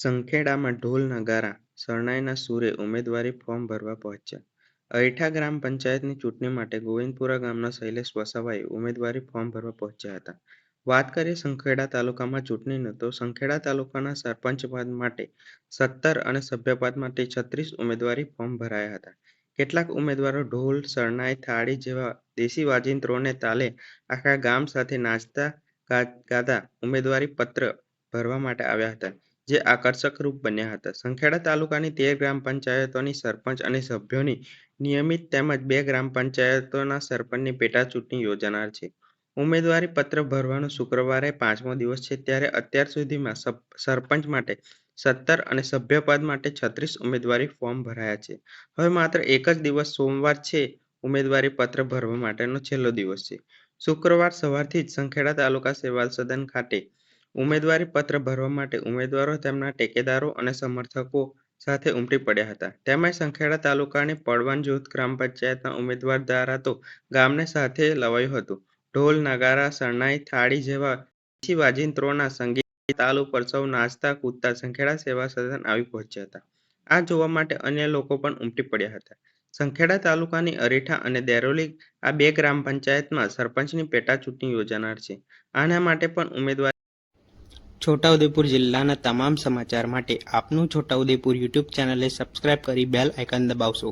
સંખેડામાં ઢોલ નગારા, શરણાઈના સૂરે ઉમેદવારી ફોર્મ ભરવા પહોંચ્યા. અયઠા ગ્રામ પંચાયતની ચૂંટણી માટે ગોવિંદપુરા ગામના શૈલેષ વસાવાએ ઉમેદવારી ફોર્મ ભરવા પહોંચ્યા હતા. વાત કરીએ સંખેડા તાલુકામાં ચૂંટણીનો તો સંખેડા તાલુકાના સરપંચ પદ માટે 17 અને સભ્યપદ માટે 36 ઉમેદવારી ફોર્મ ભરાયા હતા. કેટલાક ઉમેદવારો ઢોલ, શરણાઈ, થાળી જેવા દેશી વાજિંત્રોને તાલે આખા ગામ સાથે નાચતા ગાતા ઉમેદવારી પત્ર ભરવા માટે આવ્યા હતા, જે આકર્ષક રૂપ બન્યા હતા. સંખેડા તાલુકાની 13 ગ્રામ પંચાયતોની સરપંચ અને સભ્યોની નિયમિત તેમજ 2 ગ્રામ પંચાયતોના સરપંચની પેટા ચૂંટણી યોજાનાર છે. ઉમેદવારી પત્ર ભરવાનો શુક્રવારે 5મો દિવસ છે, ત્યારે અત્યાર સુધીમાં સરપંચ માટે 17 અને સભ્યપદ માટે 36 ઉમેદવારી ફોર્મ ભરાયા છે. હવે માત્ર એક જ દિવસ સોમવાર છે ઉમેદવારી પત્ર ભરવા માટેનો છેલ્લો દિવસ છે. શુક્રવાર સવારથી જ સંખેડા તાલુકા સેવા સદન ખાતે ઉમેદવારી પત્ર ભરવા માટે ઉમેદવારો તેમના ટેકેદારો અને સમર્થકો સાથે ઉમટી પડ્યા હતા. તેમજ સંખેડા તાલુકાની પડવન જૂથ ગ્રામ પંચાયતના ઉમેદવાર દ્વારા તો ગામને સાથે લવાયું હતું. ઢોલ, નગારા, શરણાઈ, થાળી જેવા દેશી વાજિંત્રોના સંગીત તાલ ઉપર સૌ નાચતા કૂદતા સંખેડા સેવા સદન આવી પહોંચ્યા હતા. આ જોવા માટે અન્ય લોકો પણ ઉમટી પડ્યા હતા. સંખેડા તાલુકાની અરેઠા અને દેરોલી આ 2 ગ્રામ પંચાયતમાં સરપંચની પેટા ચૂંટણી યોજાનાર છે. આના માટે પણ ઉમેદવારી છોટાઉદેપુર જિલ્લાના તમામ સમાચાર માટે આપનું છોટાઉદેપુર યુટ્યુબ ચેનલને સબસ્ક્રાઇબ કરી બેલ આઇકન દબાવશો.